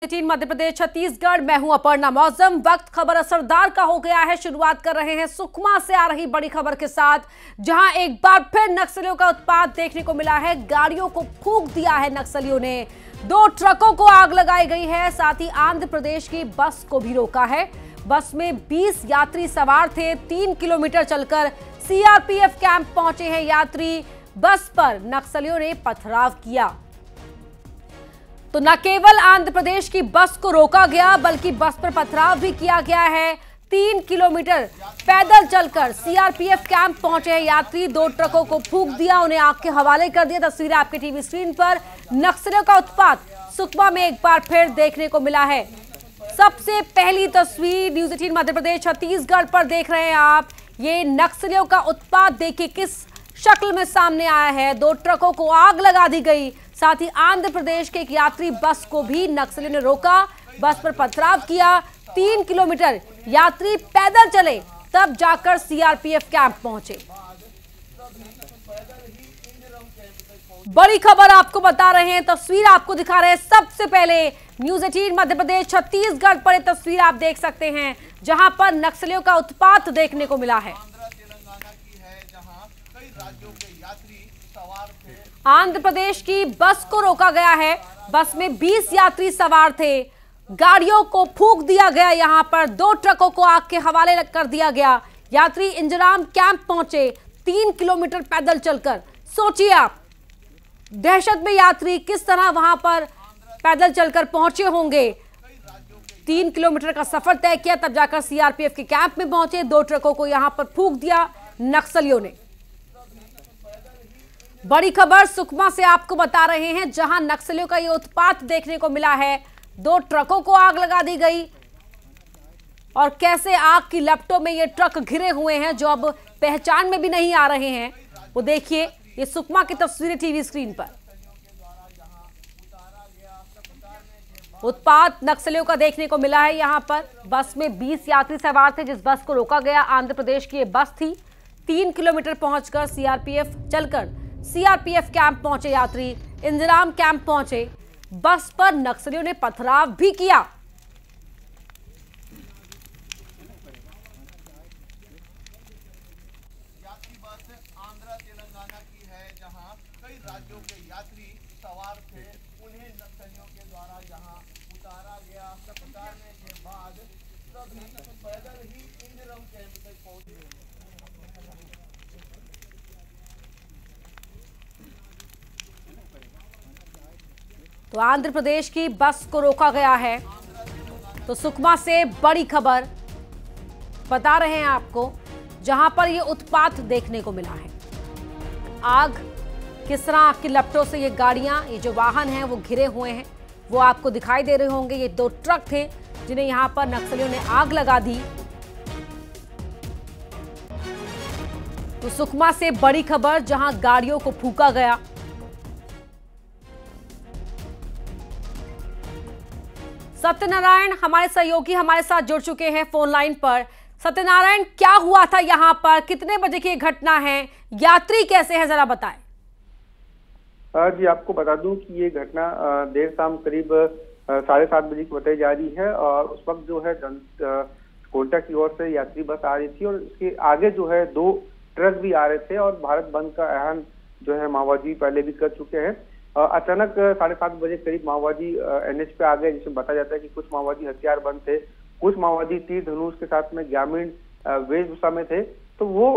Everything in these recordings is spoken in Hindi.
मध्य प्रदेश छत्तीसगढ़। मैं हूं अपर्णा। मौसम वक्त खबर असरदार का हो गया है। शुरुआत कर रहे हैं सुकमा से आ रही बड़ी खबर के साथ, जहां एक बार फिर नक्सलियों का उत्पात देखने को मिला है। गाड़ियों को फूंक दिया है नक्सलियों ने। 2 ट्रकों को आग लगाई गई है। साथ ही आंध्र प्रदेश की बस को भी रोका है। बस में 20 यात्री सवार थे। 3 किलोमीटर चलकर सीआरपीएफ कैंप पहुंचे हैं यात्री। बस पर नक्सलियों ने पथराव किया। तो न केवल आंध्र प्रदेश की बस को रोका गया, बल्कि बस पर पथराव भी किया गया है। 3 किलोमीटर पैदल चलकर सीआरपीएफ कैंप पहुंचे हैं यात्री। 2 ट्रकों को फूंक दिया, उन्हें आग के हवाले कर दिया। तस्वीरें आपके टीवी स्क्रीन पर। नक्सलियों का उत्पात सुकमा में एक बार फिर देखने को मिला है। सबसे पहली तस्वीर न्यूज़ 18 मध्य प्रदेश छत्तीसगढ़ पर देख रहे हैं आप। ये नक्सलियों का उत्पात देखिए किस शक्ल में सामने आया है। 2 ट्रकों को आग लगा दी गई। साथ ही आंध्र प्रदेश के एक यात्री बस को भी नक्सलियों ने रोका, बस पर पथराव किया। 3 किलोमीटर यात्री पैदल चले, तब जाकर सीआरपीएफ कैंप पहुंचे। बड़ी खबर आपको बता रहे हैं, तस्वीर आपको दिखा रहे हैं। सबसे पहले न्यूज़ 18 मध्य प्रदेश छत्तीसगढ़ पर यह तस्वीर आप देख सकते हैं, जहां पर नक्सलियों का उत्पात देखने को मिला है। आंध्र प्रदेश की बस को रोका गया है। बस में 20 यात्री सवार थे। गाड़ियों को फूंक दिया गया। यहां पर 2 ट्रकों को आग के हवाले कर दिया गया। यात्री इंजराम कैंप पहुंचे 3 किलोमीटर पैदल चलकर। सोचिए आप, दहशत में यात्री किस तरह वहां पर पैदल चलकर पहुंचे होंगे। 3 किलोमीटर का सफर तय किया, तब जाकर सीआरपीएफ के कैंप में पहुंचे। 2 ट्रकों को यहां पर फूंक दिया नक्सलियों ने। बड़ी खबर सुकमा से आपको बता रहे हैं, जहां नक्सलियों का यह उत्पात देखने को मिला है। 2 ट्रकों को आग लगा दी गई और कैसे आग की लपटों में ये ट्रक घिरे हुए हैं, जो अब पहचान में भी नहीं आ रहे हैं। वो देखिए, ये सुकमा की तस्वीरें टीवी स्क्रीन पर। उत्पात नक्सलियों का देखने को मिला है। यहां पर बस में 20 यात्री सवार थे, जिस बस को रोका गया। आंध्र प्रदेश की ये बस थी। 3 किलोमीटर पहुंचकर सीआरपीएफ कैंप पहुंचे यात्री। इंदिराम कैंप पहुंचे। बस पर नक्सलियों ने पथराव भी किया। यात्री बस आंध्र तेलंगाना की है, जहां कई राज्यों के यात्री सवार थे। उन्हें नक्सलियों के द्वारा जहां उतारा गया। उतारने के बाद सभी पैदल ही इंदिराम कैंप तक पहुंचे। तो आंध्र प्रदेश की बस को रोका गया है। तो सुकमा से बड़ी खबर बता रहे हैं आपको, जहां पर ये उत्पात देखने को मिला है। आग किस तरह आग की लपटों से ये गाड़ियां, ये जो वाहन हैं वो घिरे हुए हैं, वो आपको दिखाई दे रहे होंगे। ये 2 ट्रक थे, जिन्हें यहां पर नक्सलियों ने आग लगा दी। तो सुकमा से बड़ी खबर, जहां गाड़ियों को फूंका गया। सत्यनारायण हमारे सहयोगी हमारे साथ जुड़ चुके हैं फोन लाइन पर। सत्यनारायण, क्या हुआ था यहाँ पर? कितने बजे की घटना है? यात्री कैसे हैं, जरा बताएं। जी, आपको बता दूं कि ये घटना देर शाम करीब 7:30 बजे की बताई जा रही है। और उस वक्त जो है कोटा की ओर से यात्री बस आ रही थी और उसके आगे जो है 2 ट्रक भी आ रहे थे। और भारत बंद का ऐलान जो है माओवादी पहले भी कर चुके हैं। अचानक 7:30 बजे करीब माओवादी एनएच पे आ गए, जिसमें बताया जाता है कि कुछ माओवादी हथियार बंद थे, कुछ माओवादी तीर धनुष के साथ में ग्रामीण वेशभूषा में थे। तो वो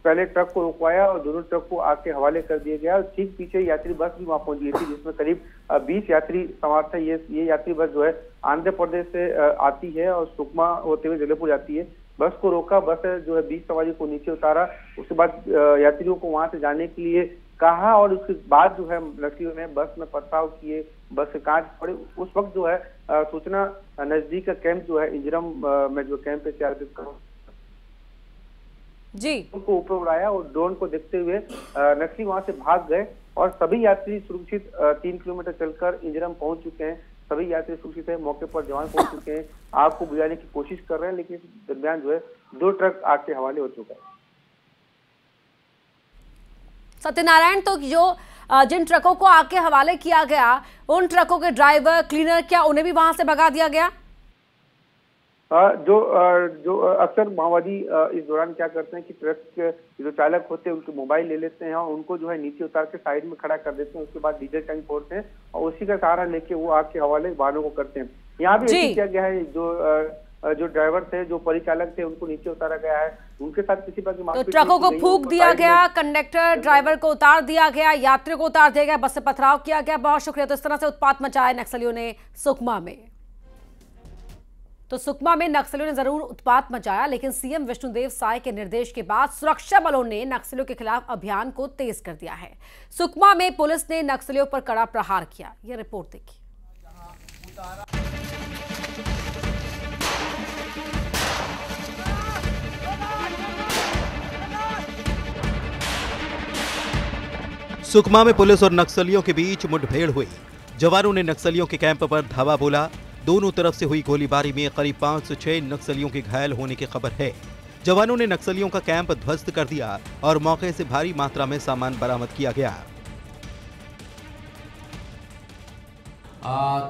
पहले ट्रक को रुकवाया और दोनों ट्रक को आग के हवाले कर दिया गया। ठीक पीछे यात्री बस भी वहां पहुंच गई थी, जिसमें करीब 20 यात्री सवार थे। ये यात्री बस जो है आंध्र प्रदेश से आती है और सुकमा होते हुए जबलपुर जाती है। बस को रोका, बस जो है 20 सवारी को नीचे उतारा। उसके बाद यात्रियों को वहां से जाने के लिए कहा और उसके बाद जो है नक्सलियों ने बस में पथराव किए, बस के कांच पड़े। उस वक्त जो है सूचना नजदीक का कैंप जो है इंजरम में जो कैंप है सीआरपीएफ का जी उनको ऊपर उड़ाया और ड्रोन को देखते हुए नक्सली वहां से भाग गए। और सभी यात्री सुरक्षित 3 किलोमीटर चलकर इंजरम पहुंच चुके हैं। सभी यात्री सुरक्षित है। मौके पर जवान पहुंच चुके हैं, आग को बुझाने की कोशिश कर रहे हैं, लेकिन इस दरमियान जो है 2 ट्रक आग के हवाले हो चुका है। सत्यनारायण, तो जो जिन ट्रकों को आग के हवाले किया गया, उन ट्रकों के ड्राइवर, क्लीनर, क्या उन्हें भी वहां से भगा दिया गया? जो अक्सर माओवादी इस दौरान क्या करते हैं कि ट्रक के जो चालक होते हैं उनके मोबाइल ले लेते हैं और उनको जो है नीचे उतार के साइड में खड़ा कर देते हैं। उसके बाद डीजल टैंक फोड़ते हैं और उसी का सहारा लेके वो आग के हवाले वाहनों को करते हैं। यहाँ भी ऐसे किया गया है। जो ड्राइवर थे, जो परिचालक थे, उनको नीचे उतारा गया है। उनके साथ किसी बात की तो ट्रकों को फूंक दिया गया, कंडक्टर ड्राइवर को उतार दिया गया, यात्रियों को उतार दिया गया, बस से पथराव किया गया। बहुत शुक्रिया। तो इस तरह से उत्पात मचाया नक्सलियों ने सुकमा में। तो सुकमा में नक्सलियों ने जरूर उत्पात मचाया, लेकिन सीएम विष्णुदेव साय के निर्देश के बाद सुरक्षा बलों ने नक्सलियों के खिलाफ अभियान को तेज कर दिया है। सुकमा में पुलिस ने नक्सलियों पर कड़ा प्रहार किया। यह रिपोर्ट देखिए। सुकमा में पुलिस और नक्सलियों के बीच मुठभेड़ हुई। जवानों ने नक्सलियों के कैंप पर धावा बोला। दोनों तरफ से हुई गोलीबारी में करीब 5 से 6 नक्सलियों के घायल होने की खबर है। जवानों ने नक्सलियों का कैंप ध्वस्त कर दिया और मौके से भारी मात्रा में सामान बरामद किया गया।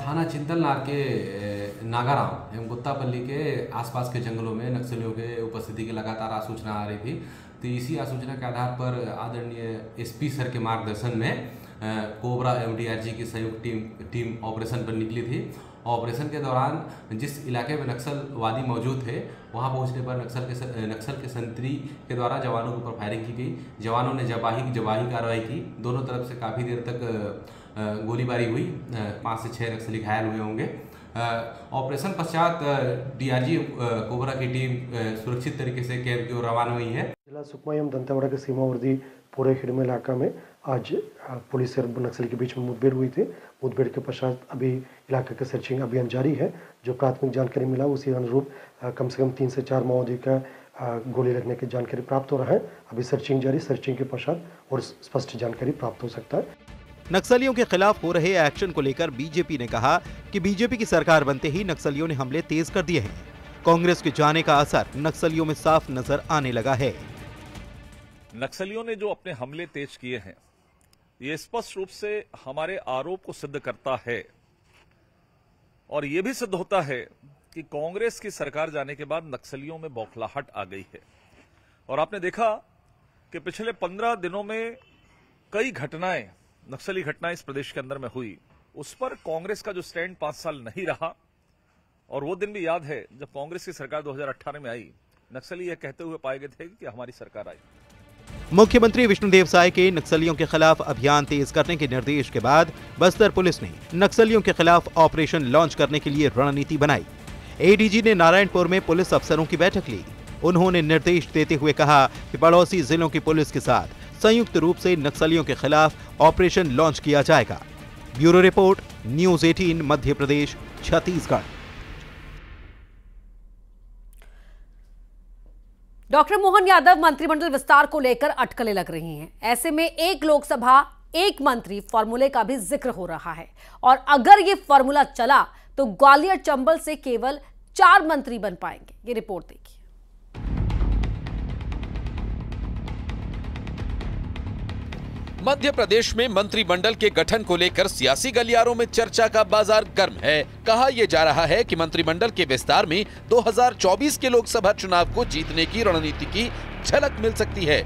थाना चिंतलनार के नागाराम एवं गुत्तापल्ली के आसपास के जंगलों में नक्सलियों के उपस्थिति की लगातार आसूचना आ रही थी। तो इसी आसूचना के आधार पर आदरणीय एसपी सर के मार्गदर्शन में कोबरा एवं डीआरजी की संयुक्त टीम ऑपरेशन पर निकली थी। ऑपरेशन के दौरान जिस इलाके में नक्सलवादी मौजूद थे, वहां पहुंचने पर नक्सल के संतरी के द्वारा जवानों के ऊपर फायरिंग की गई। जवानों ने जवाही कार्रवाई की। दोनों तरफ से काफ़ी देर तक गोलीबारी हुई। 5 से 6 नक्सली घायल हुए होंगे। ऑपरेशन पश्चात डीआरजी कोबरा की टीम सुरक्षित तरीके से कैंप की ओर रवाना हुई है। जिला सुकमा एवं दंतेवाड़ा के सीमावर्ती पूरे खिड़मे इलाका में आज पुलिस और नक्सली के बीच में मुठभेड़ हुई थी। मुठभेड़ के पश्चात अभी इलाके का सर्चिंग अभियान जारी है। जो प्राथमिक जानकारी मिला उसी अनुरूप कम से कम 3 से 4 माओवादी का गोली लगने की जानकारी प्राप्त हो रहा है। अभी सर्चिंग जारी, सर्चिंग के पश्चात और स्पष्ट जानकारी प्राप्त हो सकता है। नक्सलियों के खिलाफ हो रहे एक्शन को लेकर बीजेपी ने कहा कि बीजेपी की सरकार बनते ही नक्सलियों ने हमले तेज कर दिए हैं। कांग्रेस के जाने का असर नक्सलियों में साफ नजर आने लगा है। नक्सलियों ने जो अपने हमले तेज किए हैं, ये स्पष्ट रूप से हमारे आरोप को सिद्ध करता है और ये भी सिद्ध होता है कि कांग्रेस की सरकार जाने के बाद नक्सलियों में बौखलाहट आ गई है। और आपने देखा कि पिछले 15 दिनों में कई घटनाएं, नक्सली घटनाएं इस प्रदेश के अंदर में हुई। उस पर कांग्रेस का जो स्टैंड 5 साल नहीं रहा। और वो दिन भी याद है जब कांग्रेस की सरकार 2018 में आई, नक्सली यह कहते हुए पाए गए थे कि हमारी सरकार आई। मुख्यमंत्री विष्णुदेव साय के नक्सलियों के खिलाफ अभियान तेज करने के निर्देश के बाद बस्तर पुलिस ने नक्सलियों के खिलाफ ऑपरेशन लॉन्च करने के लिए रणनीति बनाई। एडीजी ने नारायणपुर में पुलिस अफसरों की बैठक ली। उन्होंने निर्देश देते हुए कहा कि पड़ोसी जिलों की पुलिस के साथ संयुक्त रूप से नक्सलियों के खिलाफ ऑपरेशन लॉन्च किया जाएगा। Bureau report, news 18 Madhya Pradesh, Chhattisgarh. Doctor Mohan Yadav मंत्रिमंडल विस्तार को लेकर अटकलें लग रही हैं। ऐसे में एक लोकसभा एक मंत्री फॉर्मूले का भी जिक्र हो रहा है। और अगर ये फॉर्मूला चला तो ग्वालियर चंबल से केवल 4 मंत्री बन पाएंगे। ये रिपोर्ट देखिए। मध्य प्रदेश में मंत्रिमंडल के गठन को लेकर सियासी गलियारों में चर्चा का बाजार गर्म है। कहा यह जा रहा है कि मंत्रिमंडल के विस्तार में 2024 के लोकसभा चुनाव को जीतने की रणनीति की झलक मिल सकती है।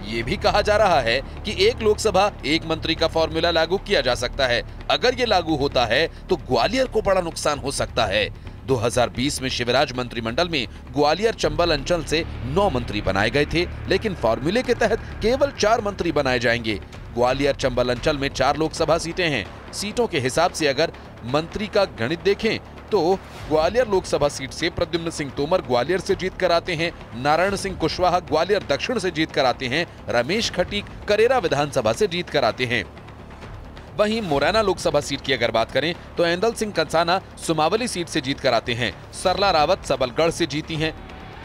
ये भी कहा जा रहा है कि एक लोकसभा एक मंत्री का फॉर्मूला लागू किया जा सकता है। अगर ये लागू होता है तो ग्वालियर को बड़ा नुकसान हो सकता है। 2020 में शिवराज मंत्रिमंडल में ग्वालियर चंबल अंचल से 9 मंत्री बनाए गए थे, लेकिन फॉर्मूले के तहत केवल 4 मंत्री बनाए जाएंगे। ग्वालियर चंबल अंचल में 4 लोकसभा सीटें हैं। सीटों के हिसाब से अगर मंत्री का गणित देखें तो ग्वालियर लोकसभा सीट से प्रद्युम्न सिंह तोमर ग्वालियर से जीत कर आते हैं, नारायण सिंह कुशवाहा ग्वालियर दक्षिण से जीत कर आते हैं, रमेश खटीक करेरा विधानसभा से जीत कर आते हैं। वहीं मुरैना लोकसभा सीट की अगर बात करें तो ऐंदल सिंह कंसाना सुमावली सीट से जीत कर आते हैं, सरला रावत सबलगढ़ से जीती हैं।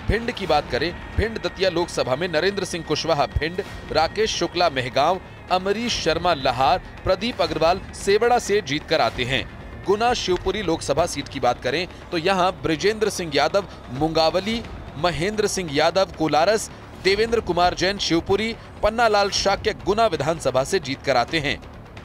भिंड की बात करें, भिंड दतिया लोकसभा में नरेंद्र सिंह कुशवाहा भिंड, राकेश शुक्ला मेहगांव, अमरीश शर्मा लहार, प्रदीप अग्रवाल सेवड़ा से जीत कर आते हैं। गुना शिवपुरी लोकसभा सीट की बात करें तो यहां ब्रिजेंद्र सिंह यादव मुंगावली, महेंद्र सिंह यादव कोलारस, देवेंद्र कुमार जैन शिवपुरी, पन्नालाल शाक्य गुना विधानसभा से जीत कर आते हैं।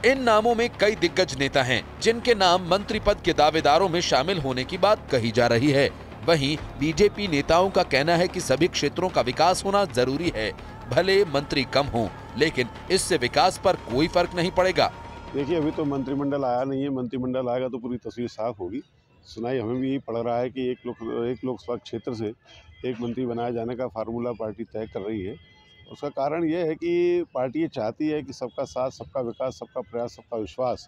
इन नामों में कई दिग्गज नेता हैं, जिनके नाम मंत्री पद के दावेदारों में शामिल होने की बात कही जा रही है। वहीं बीजेपी नेताओं का कहना है कि सभी क्षेत्रों का विकास होना जरूरी है, भले मंत्री कम हों, लेकिन इससे विकास पर कोई फर्क नहीं पड़ेगा। देखिए, अभी तो मंत्रिमंडल आया नहीं है, मंत्रिमंडल आएगा तो पूरी तस्वीर साफ होगी। सुनाई हमें भी यही पड़ रहा है कि एक लोकसभा क्षेत्र से एक मंत्री बनाए जाने का फार्मूला पार्टी तय कर रही है। उसका कारण ये है कि पार्टी ये चाहती है कि सबका साथ, सबका विकास, सबका प्रयास, सबका विश्वास,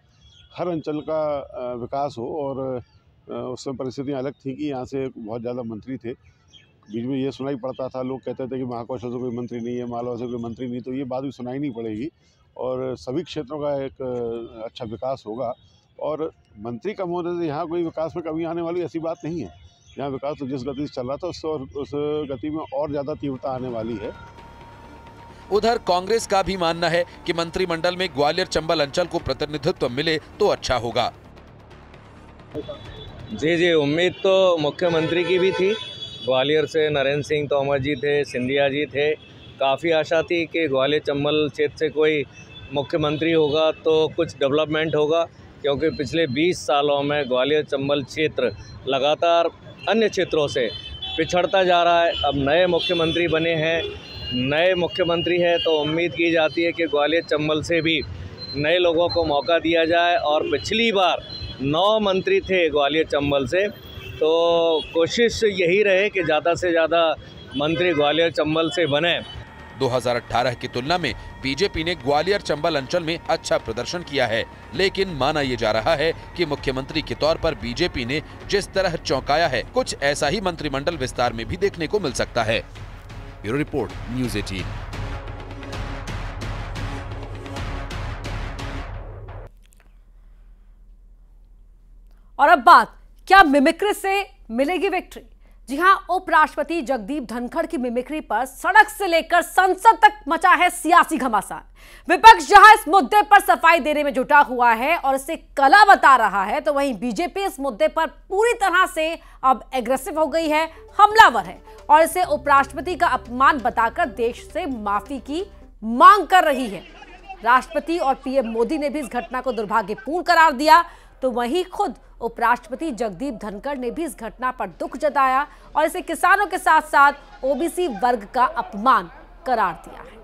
हर अंचल का विकास हो। और उस समय परिस्थितियाँ अलग थी कि यहाँ से बहुत ज़्यादा मंत्री थे। बीच में ये सुनाई पड़ता था, लोग कहते थे कि महाकौशल से कोई मंत्री नहीं है, मालवा से कोई मंत्री नहीं, तो ये बात भी सुनाई नहीं पड़ेगी और सभी क्षेत्रों का एक अच्छा विकास होगा। और मंत्री कम होने से यहाँ कोई विकास में कमी आने वाली ऐसी बात नहीं है। यहाँ विकास तो जिस गति से चल रहा था उस गति में और ज़्यादा तीव्रता आने वाली है। उधर कांग्रेस का भी मानना है कि मंत्रिमंडल में ग्वालियर चंबल अंचल को प्रतिनिधित्व मिले तो अच्छा होगा। जी, उम्मीद तो मुख्यमंत्री की भी थी। ग्वालियर से नरेंद्र सिंह तोमर जी थे, सिंधिया जी थे। काफ़ी आशा थी कि ग्वालियर चंबल क्षेत्र से कोई मुख्यमंत्री होगा तो कुछ डेवलपमेंट होगा, क्योंकि पिछले 20 सालों में ग्वालियर चंबल क्षेत्र लगातार अन्य क्षेत्रों से पिछड़ता जा रहा है। अब नए मुख्यमंत्री बने हैं, नए मुख्यमंत्री है तो उम्मीद की जाती है कि ग्वालियर चंबल से भी नए लोगों को मौका दिया जाए। और पिछली बार 9 मंत्री थे ग्वालियर चंबल से, तो कोशिश यही रहे कि ज़्यादा से ज़्यादा मंत्री ग्वालियर चंबल से बने। 2018 की तुलना में बीजेपी ने ग्वालियर चंबल अंचल में अच्छा प्रदर्शन किया है, लेकिन माना ये जा रहा है कि मुख्यमंत्री के तौर पर बीजेपी ने जिस तरह चौंकाया है, कुछ ऐसा ही मंत्रिमंडल विस्तार में भी देखने को मिल सकता है। Bureau report, news 18। और अब बात, क्या मिमिक्री से मिलेगी विक्ट्री? जी हां, उपराष्ट्रपति जगदीप धनखड़ की मिमिक्री पर सड़क से लेकर संसद तक मचा है सियासी घमासान। विपक्ष जहां इस मुद्दे पर सफाई देने में जुटा हुआ है और इसे कला बता रहा है, तो वहीं बीजेपी इस मुद्दे पर पूरी तरह से अब एग्रेसिव हो गई है, हमलावर है और इसे उपराष्ट्रपति का अपमान बताकर देश से माफी की मांग कर रही है। राष्ट्रपति और पीएम मोदी ने भी इस घटना को दुर्भाग्यपूर्ण करार दिया, तो वहीं खुद उपराष्ट्रपति जगदीप धनखड़ ने भी इस घटना पर दुख जताया और इसे किसानों के साथ साथ ओबीसी वर्ग का अपमान करार दिया है।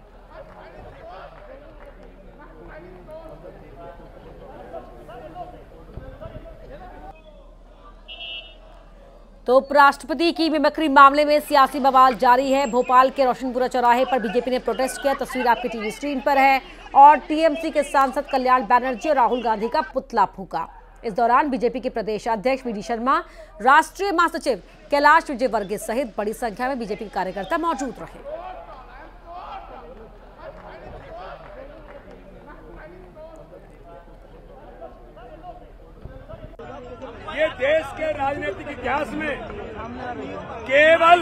तो उपराष्ट्रपति की मिमिक्री मामले में सियासी बवाल जारी है। भोपाल के रोशनपुरा चौराहे पर बीजेपी ने प्रोटेस्ट किया, तस्वीर आपकी टीवी स्क्रीन पर है, और टीएमसी के सांसद कल्याण बैनर्जी और राहुल गांधी का पुतला फूंका। इस दौरान बीजेपी के प्रदेश अध्यक्ष वीडी शर्मा, राष्ट्रीय महासचिव कैलाश विजयवर्गीय सहित बड़ी संख्या में बीजेपी कार्यकर्ता मौजूद रहे। ये देश के राजनीतिक इतिहास में केवल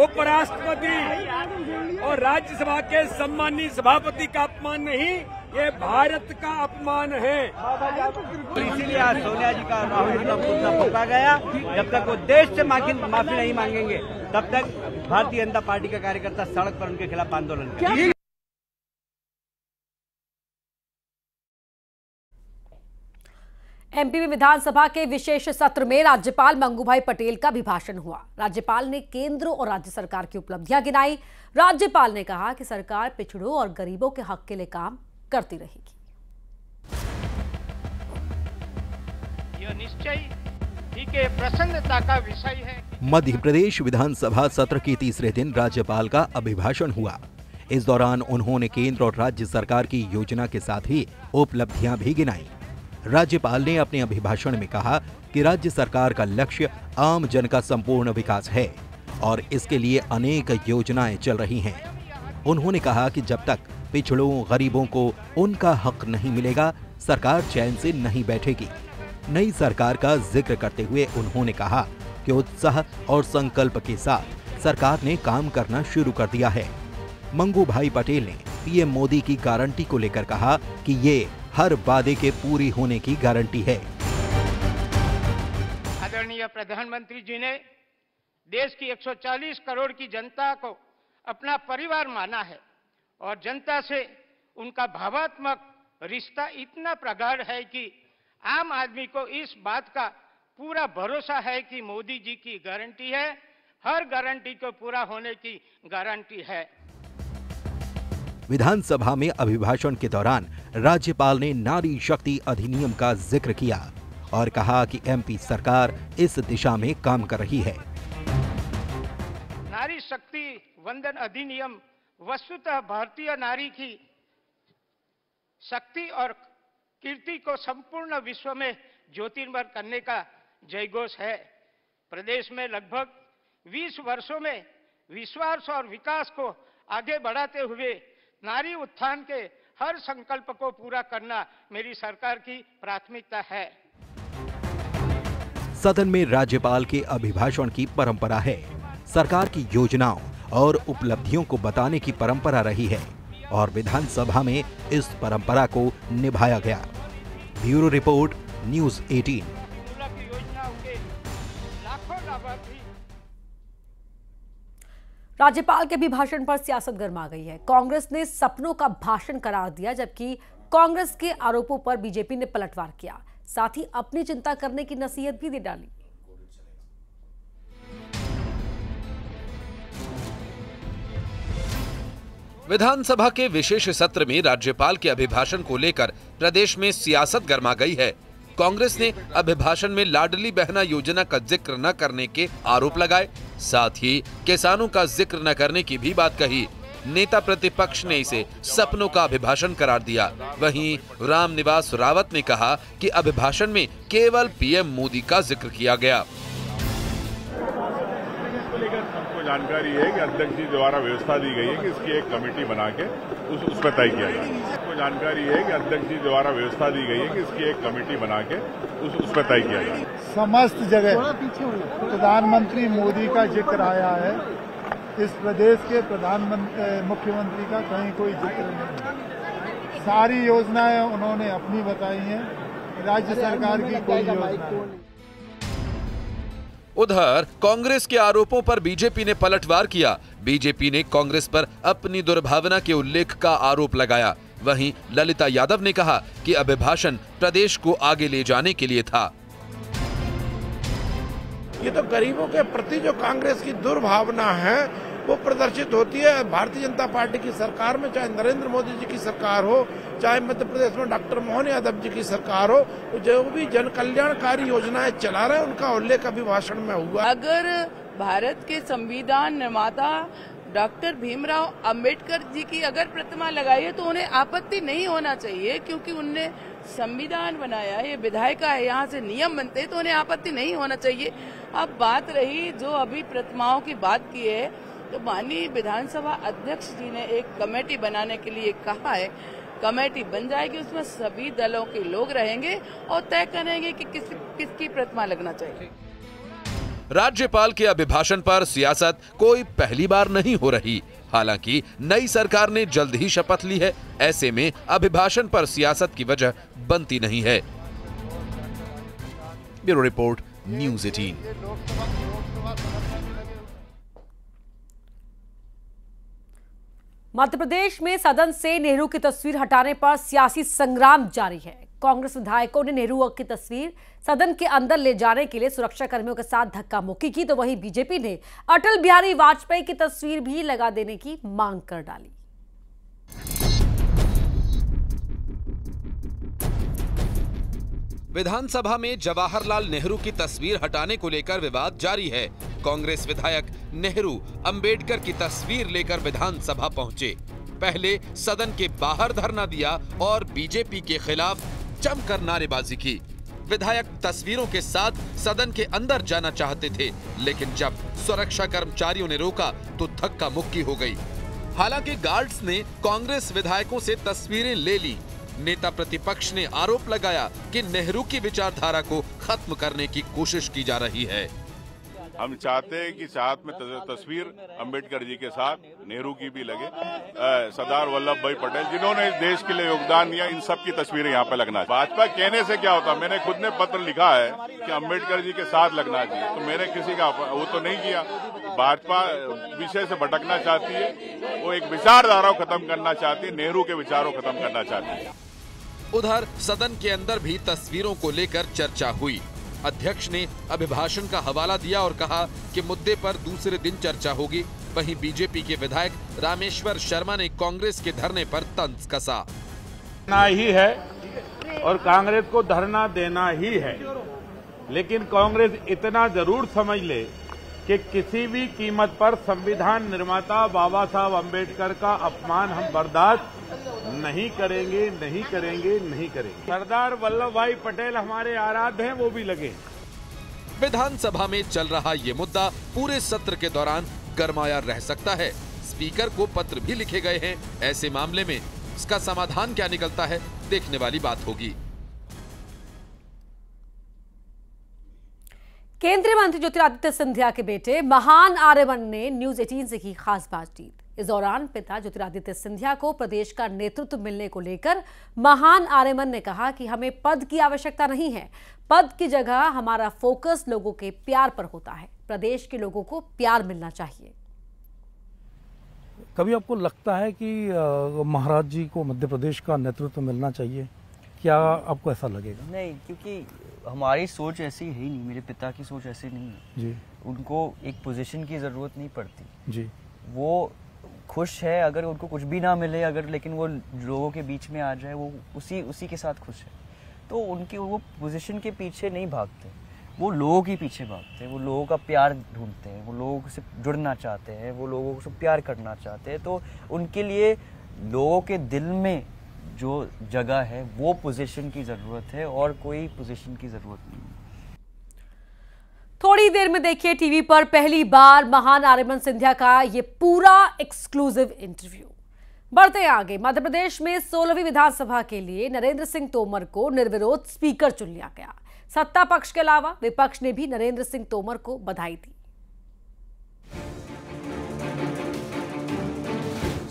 उपराष्ट्रपति और राज्यसभा के सम्मानीय सभापति का अपमान नहीं, ये भारत का अपमान है। इसीलिए आज सोनिया जी का राहुल का पुतला फूंका गया। जब तक वो देश से माफी नहीं मांगेंगे, तब तक भारतीय जनता पार्टी का कार्यकर्ता सड़क पर उनके खिलाफ आंदोलन करेंगे। एमपी में विधानसभा के विशेष सत्र में राज्यपाल मंगूभाई पटेल का अभिभाषण हुआ। राज्यपाल ने केंद्र और राज्य सरकार की उपलब्धियां गिनाई। राज्यपाल ने कहा कि सरकार पिछड़ों और गरीबों के हक के लिए काम करती रहेगी। यह निश्चय ही के प्रसन्नता का विषय है। मध्य प्रदेश विधानसभा सत्र के तीसरे दिन राज्यपाल का अभिभाषण हुआ। इस दौरान उन्होंने केंद्र और राज्य सरकार की योजना के साथ ही उपलब्धियां भी गिनाई। राज्यपाल ने अपने अभिभाषण में कहा कि राज्य सरकार का लक्ष्य आम जन का संपूर्ण विकास है और इसके लिए अनेक योजनाएं चल रही हैं। उन्होंने कहा कि जब तक पिछड़ों, गरीबों को उनका हक नहीं मिलेगा, सरकार चैन से नहीं बैठेगी। नई सरकार का जिक्र करते हुए उन्होंने कहा कि उत्साह और संकल्प के साथ सरकार ने काम करना शुरू कर दिया है। मंगूभाई पटेल ने पीएम मोदी की गारंटी को लेकर कहा कि ये हर वादे के पूरी होने की गारंटी है। आदरणीय प्रधानमंत्री जी ने देश की 140 करोड़ की जनता को अपना परिवार माना है और जनता से उनका भावात्मक रिश्ता इतना प्रगाढ़ है कि आम आदमी को इस बात का पूरा भरोसा है कि मोदी जी की गारंटी है, हर गारंटी को पूरा होने की गारंटी है। विधानसभा में अभिभाषण के दौरान राज्यपाल ने नारी शक्ति अधिनियम का जिक्र किया और कहा कि एमपी सरकार इस दिशा में काम कर रही है। नारी शक्ति वंदन अधिनियम वस्तुतः भारतीय नारी की शक्ति और कीर्ति को संपूर्ण विश्व में ज्योतिर्मय करने का जयघोष है। प्रदेश में लगभग 20 वर्षों में विश्वास और विकास को आगे बढ़ाते हुए नारी उत्थान के हर संकल्प को पूरा करना मेरी सरकार की प्राथमिकता है। सदन में राज्यपाल के अभिभाषण की परंपरा है। सरकार की योजनाओं और उपलब्धियों को बताने की परंपरा रही है और विधानसभा में इस परंपरा को निभाया गया। Bureau report, news 18। राज्यपाल के अभिभाषण पर सियासत गर्मा गई है। कांग्रेस ने सपनों का भाषण करार दिया, जबकि कांग्रेस के आरोपों पर बीजेपी ने पलटवार किया। साथ ही अपनी चिंता करने की नसीहत भी दे डाली। विधानसभा के विशेष सत्र में राज्यपाल के अभिभाषण को लेकर प्रदेश में सियासत गर्मा गई है। कांग्रेस ने अभिभाषण में लाडली बहना योजना का जिक्र न करने के आरोप लगाए, साथ ही किसानों का जिक्र न करने की भी बात कही। नेता प्रतिपक्ष ने इसे सपनों का अभिभाषण करार दिया। वहीं रामनिवास रावत ने कहा कि अभिभाषण में केवल पीएम मोदी का जिक्र किया गया। सबको जानकारी है कि अध्यक्ष जी द्वारा व्यवस्था दी गई है कि इसकी एक कमेटी बना के उस पर तय किया जाए। सबको जानकारी है कि अध्यक्ष जी द्वारा व्यवस्था दी गई है कि इसकी एक कमेटी बना के उस पर तय किया जाए। समस्त जगह प्रधानमंत्री मोदी का जिक्र आया है। इस प्रदेश के प्रधानमंत्री मुख्यमंत्री का कहीं कोई जिक्र नहीं है। सारी योजनाएं उन्होंने अपनी बताई हैं, राज्य सरकार की कोई योजना नहीं। उधर कांग्रेस के आरोपों पर बीजेपी ने पलटवार किया। बीजेपी ने कांग्रेस पर अपनी दुर्भावना के उल्लेख का आरोप लगाया। वहीं ललिता यादव ने कहा कि अभिभाषण प्रदेश को आगे ले जाने के लिए था। ये तो गरीबों के प्रति जो कांग्रेस की दुर्भावना है वो प्रदर्शित होती है। भारतीय जनता पार्टी की सरकार में, चाहे नरेंद्र मोदी जी की सरकार हो, चाहे मध्य प्रदेश में डॉक्टर मोहन यादव जी की सरकार हो, जो भी जन कल्याणकारी योजनाएं चला रहे हैं उनका उल्लेख अभिभाषण में हुआ। अगर भारत के संविधान निर्माता डॉक्टर भीमराव अंबेडकर जी की अगर प्रतिमा लगाई है तो उन्हें आपत्ति नहीं होना चाहिए, क्योंकि उनने संविधान बनाया, ये विधायिका है, यहाँ से नियम बनते हैं तो उन्हें आपत्ति नहीं होना चाहिए। अब बात रही जो अभी प्रतिमाओं की बात की है, तो माननीय विधानसभा अध्यक्ष जी ने एक कमेटी बनाने के लिए कहा है। कमेटी बन जाएगी, उसमें सभी दलों के लोग रहेंगे और तय करेंगे कि किसकी प्रतिमा लगना चाहिए। राज्यपाल के अभिभाषण पर सियासत कोई पहली बार नहीं हो रही। हालांकि नई सरकार ने जल्द ही शपथ ली है, ऐसे में अभिभाषण पर सियासत की वजह बनती नहीं है। Bureau report, news 18। Madhya Pradesh में सदन से नेहरू की तस्वीर हटाने पर सियासी संग्राम जारी है। कांग्रेस विधायकों ने नेहरू की तस्वीर सदन के अंदर ले जाने के लिए सुरक्षा कर्मियों के साथ धक्का मुक्की की, तो वहीं बीजेपी ने अटल बिहारी वाजपेयी की तस्वीर भी लगा देने की मांग कर डाली। विधानसभा में जवाहरलाल नेहरू की तस्वीर हटाने को लेकर विवाद जारी है। कांग्रेस विधायक नेहरू अंबेडकर की तस्वीर लेकर विधानसभा पहुंचे। पहले सदन के बाहर धरना दिया और बीजेपी के खिलाफ जमकर नारेबाजी की। विधायक तस्वीरों के साथ सदन के अंदर जाना चाहते थे, लेकिन जब सुरक्षा कर्मचारियों ने रोका तो धक्का मुक्की हो गई। हालांकि गार्ड्स ने कांग्रेस विधायकों से तस्वीरें ले ली। नेता प्रतिपक्ष ने आरोप लगाया कि नेहरू की विचारधारा को खत्म करने की कोशिश की जा रही है। हम चाहते हैं कि साथ में तस्वीर अंबेडकर जी के साथ नेहरू की भी लगे। सरदार वल्लभ भाई पटेल जिन्होंने इस देश के लिए योगदान दिया, इन सब की तस्वीरें यहाँ पे लगना चाहिए। भाजपा कहने से क्या होता, मैंने खुद ने पत्र लिखा है कि अंबेडकर जी के साथ लगना चाहिए, तो मैंने किसी का वो तो नहीं किया। भाजपा विषय से भटकना चाहती है, वो एक विचारधारा को खत्म करना चाहती है, नेहरू के विचारों को खत्म करना चाहती है। उधर सदन के अंदर भी तस्वीरों को लेकर चर्चा हुई। अध्यक्ष ने अभिभाषण का हवाला दिया और कहा कि मुद्दे पर दूसरे दिन चर्चा होगी। वहीं बीजेपी के विधायक रामेश्वर शर्मा ने कांग्रेस के धरने पर तंज कसा। ना ही है और कांग्रेस को धरना देना ही है, लेकिन कांग्रेस इतना जरूर समझ ले कि किसी भी कीमत पर संविधान निर्माता बाबा साहब अम्बेडकर का अपमान हम बर्दाश्त नहीं करेंगे, नहीं करेंगे, नहीं करेंगे। सरदार वल्लभ भाई पटेल हमारे आराध्य हैं, वो भी लगे। विधानसभा में चल रहा ये मुद्दा पूरे सत्र के दौरान गरमाया रह सकता है। स्पीकर को पत्र भी लिखे गए हैं। ऐसे मामले में इसका समाधान क्या निकलता है, देखने वाली बात होगी। केंद्रीय मंत्री ज्योतिरादित्य सिंधिया के बेटे महान आर्यमन ने न्यूज 18 से की खास बातचीत। इस दौरान पिता ज्योतिरादित्य सिंधिया को प्रदेश का नेतृत्व मिलने को लेकर महान आर्यमन ने कहा कि हमें पद की आवश्यकता नहीं है, पद की जगह हमारा फोकस लोगों के प्यार पर होता है। प्रदेश के लोगों को प्यार मिलना चाहिए। कभी आपको लगता है कि महाराज जी को मध्य प्रदेश का नेतृत्व मिलना चाहिए? क्या आपको ऐसा लगेगा? नहीं, क्योंकि हमारी सोच ऐसी है ही नहीं, मेरे पिता की सोच ऐसी नहीं है जी। उनको एक पोजीशन की ज़रूरत नहीं पड़ती जी। वो खुश है अगर उनको कुछ भी ना मिले, अगर लेकिन वो लोगों के बीच में आ जाए, वो उसी के साथ खुश है। तो उनकी वो पोजीशन के पीछे नहीं भागते, वो लोगों के पीछे भागते हैं। वो लोगों का प्यार ढूंढते हैं, वो लोगों से जुड़ना चाहते हैं, वो लोगों से प्यार करना चाहते हैं। तो उनके लिए लोगों के दिल में जो जगह है वो पोजीशन की ज़रूरत है और कोई पोजीशन की ज़रूरत नहीं। थोड़ी देर में देखिए टीवी पर पहली बार महान आर्यमन सिंधिया का ये पूरा एक्सक्लूसिव इंटरव्यू। बढ़ते हैं आगे। मध्य प्रदेश में 16वीं विधानसभा के लिए नरेंद्र सिंह तोमर को निर्विरोध स्पीकर चुन लिया गया। सत्ता पक्ष के अलावा विपक्ष ने भी नरेंद्र सिंह तोमर को बधाई दी।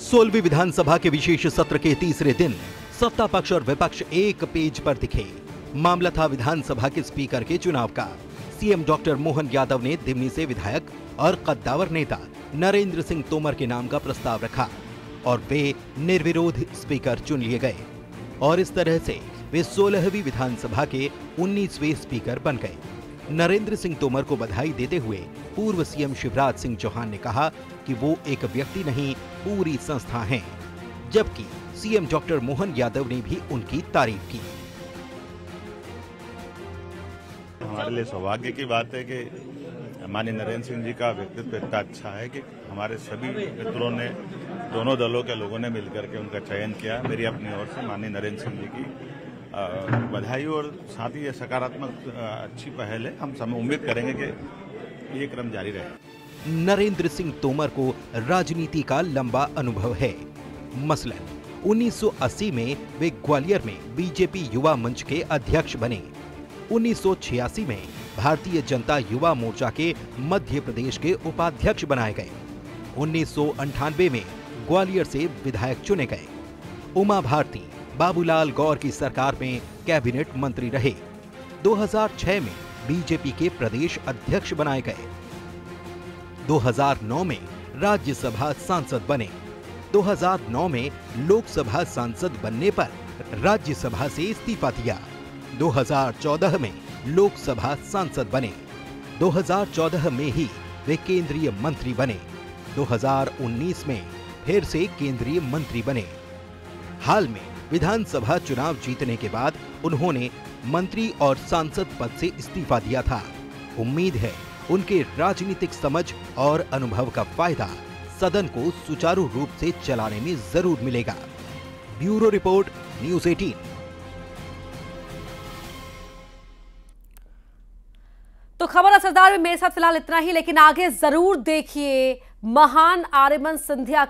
16वीं विधानसभा के विशेष सत्र के तीसरे दिन सत्ता पक्ष और विपक्ष एक पेज पर दिखे। मामला था विधानसभा के स्पीकर के चुनाव का। सीएम डॉक्टर मोहन यादव ने दिमनी से विधायक और कद्दावर नेता नरेंद्र सिंह तोमर के नाम का प्रस्ताव रखा और वे निर्विरोध स्पीकर चुन लिए गए और इस तरह से वे 16वीं विधानसभा के 19वें स्पीकर बन गए। नरेंद्र सिंह तोमर को बधाई देते हुए पूर्व सीएम शिवराज सिंह चौहान ने कहा कि वो एक व्यक्ति नहीं, पूरी संस्था हैं, जबकि सीएम डॉक्टर मोहन यादव ने भी उनकी तारीफ की। हमारे लिए सौभाग्य की बात है कि माननीय नरेंद्र सिंह जी का व्यक्तित्व इतना अच्छा है कि हमारे सभी मित्रों ने, दोनों दलों के लोगों ने मिलकर के उनका चयन किया। मेरी अपनी ओर से माननीय नरेंद्र सिंह जी की बधाई और साथ ही ये सकारात्मक अच्छी पहल है। हम सब उम्मीद करेंगे कि ये क्रम जारी रहे। नरेंद्र सिंह तोमर को राजनीति का लंबा अनुभव है। मसलन 1980 में वे ग्वालियर में बीजेपी युवा मंच के अध्यक्ष बने। 1986 में भारतीय जनता युवा मोर्चा के मध्य प्रदेश के उपाध्यक्ष बनाए गए। 1998 में ग्वालियर से विधायक चुने गए। उमा भारती बाबूलाल गौर की सरकार में कैबिनेट मंत्री रहे। 2006 में बीजेपी के प्रदेश अध्यक्ष बनाए गए। 2009 में राज्यसभा सांसद बने। 2009 में लोकसभा सांसद बनने पर राज्यसभा से इस्तीफा दिया। 2014 में लोकसभा सांसद बने। 2014 में ही वे केंद्रीय मंत्री बने। 2019 में फिर से केंद्रीय मंत्री बने। हाल में विधानसभा चुनाव जीतने के बाद उन्होंने मंत्री और सांसद पद से इस्तीफा दिया था। उम्मीद है उनके राजनीतिक समझ और अनुभव का फायदा सदन को सुचारू रूप से चलाने में जरूर मिलेगा। Bureau report, news 18। तो खबर असरदार में मेरे साथ फिलहाल इतना ही, लेकिन आगे जरूर देखिए महान आर्यमन सिंधिया